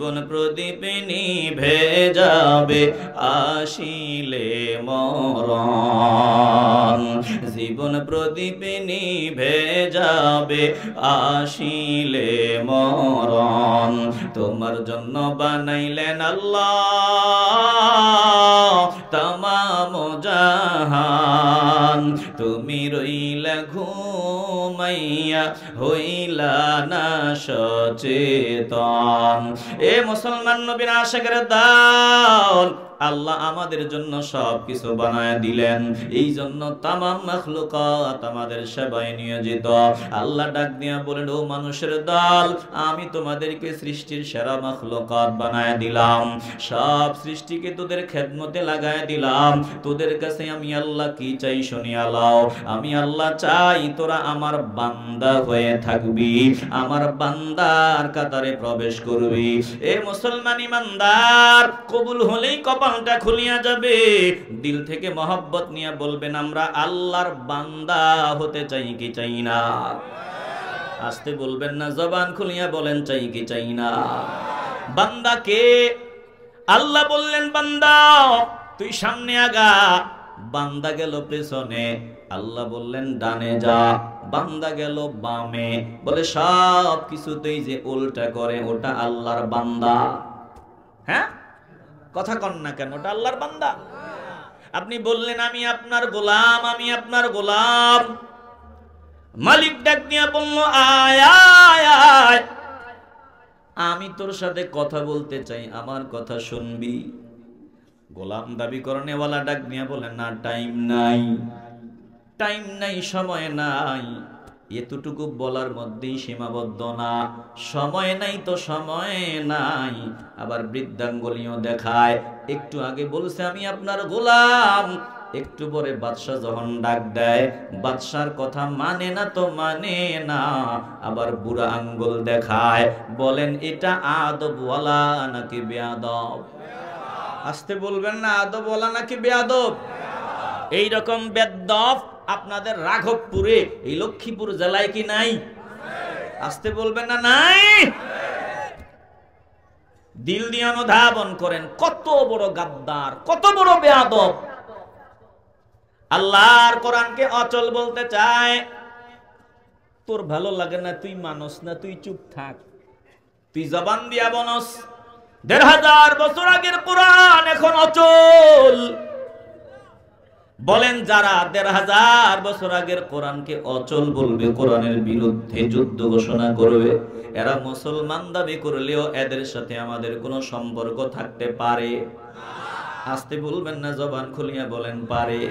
জীবন প্রদীপ নিভে যাবে আসিলে মরণ, জীবন প্রদীপ নিভে যাবে আসিলে মরণ। তোমার জন্য বানাইলেন আল্লাহ তামাম জাহান, তুমি রইলা ঘুমাইয়া হইলা না সচেতন। এ মুসলমান নবীর আশিকের দল, আল্লাহ আমাদের জন্য সবকিছু বানায় দিলেন, এই জন্য তামাম মাখলুকাত আমাদের সেবায় নিয়োজিত। আল্লাহ ডাক দিয়া বলেন, ও মানুষের দল, আমি তোমাদেরকে সৃষ্টির সেরা মাখলুকাত বানায় দিলাম, সব সৃষ্টিকে তোদের খেদমতে লাগায় দিলাম। তোদের কাছে আমি আল্লাহ কি চাই শুনিয়া লও। আমি আল্লাহ চাই তোরা আমার বান্দা হয়ে থাকবি, আমার বান্দার কাতারে প্রবেশ করবি। এ মুসলমান ইমানদার, কবুল হলেই কপালটা খুলিয়া যাবে। দিল থেকে মহব্বত নিয়ে বলবেন, আমরা আল্লাহর বান্দা হতে চাই কি চাই না? আস্তে বলবেন না, জবান খুলিয়া বলেন, চাই কি চাই না? বান্দা কে? আল্লাহ বললেন, বান্দা তুই সামনে আগা। বান্দা গেল পেছনে। আল্লাহ বললেন, ডানে যা। বান্দা গেল বামে। বলে সব কিছুতেই যে উল্টা করে ওটা আল্লাহর বান্দা। হ্যাঁ, কথা কন না কেন? ওটা আল্লাহর বান্দা। আপনি বললেন, আমি আপনার গোলাম, আমি আপনার গোলাম। মালিক ডাক দিয়া বলল, আয় আয় আয়, আমি তোর সাথে কথা বলতে চাই, আমার কথা শুনবি। গোলাম দাবি করনেওয়ালা ডাক দিয়া বলে, না, টাইম নাই, টাইম নাই, সময় নাই। এতটুকু বলার মধ্যেই সীমাবদ্ধ না, সময় নাই তো সময় নাই। আবার বৃদ্ধাঙ্গুলিও দেখায়। একটু আগে বলছে আমি আপনার গোলাম, একটু পরে বাদশা যখন ডাক দেয়, বাদশার কথা মানে না তো মানে না। আবার বুড়া আঙ্গুল দেখায়। বলেন, এটা আদবওয়ালা নাকি বেয়াদব? আসতে বলবেন না, আদবওয়ালা নাকি বেয়াদব? এইরকম বেয়াদব আপনাদের রাঘবপুরে, এই লক্ষ্মীপুর জেলায় কি নাই? আসতে বলবেন না, নাই? দিল দিয়ে অনুধাবন করেন, কত বড় গাদ্দার, কত বড় বেয়াদব। আল্লাহর কোরআনকে অচল বলতে চায়। তোর ভালো লাগে না, তুই মানস না, তুই চুপ থাক। তুই জবান দিয়া বনস। ১৫০০ বছর আগের কোরআন এখন অচল। বলেন, যারা ১৫০০ বছর আগের কোরআনকে অচল বলবে, কোরআনের বিরুদ্ধে যুদ্ধ ঘোষণা করবে, এরা মুসলমান দাবি করলেও এদের সাথে আমাদের কোনো সম্পর্ক থাকতে পারে? আসতে বলবেন না, জবান খুলিয়া বলেন, পারে?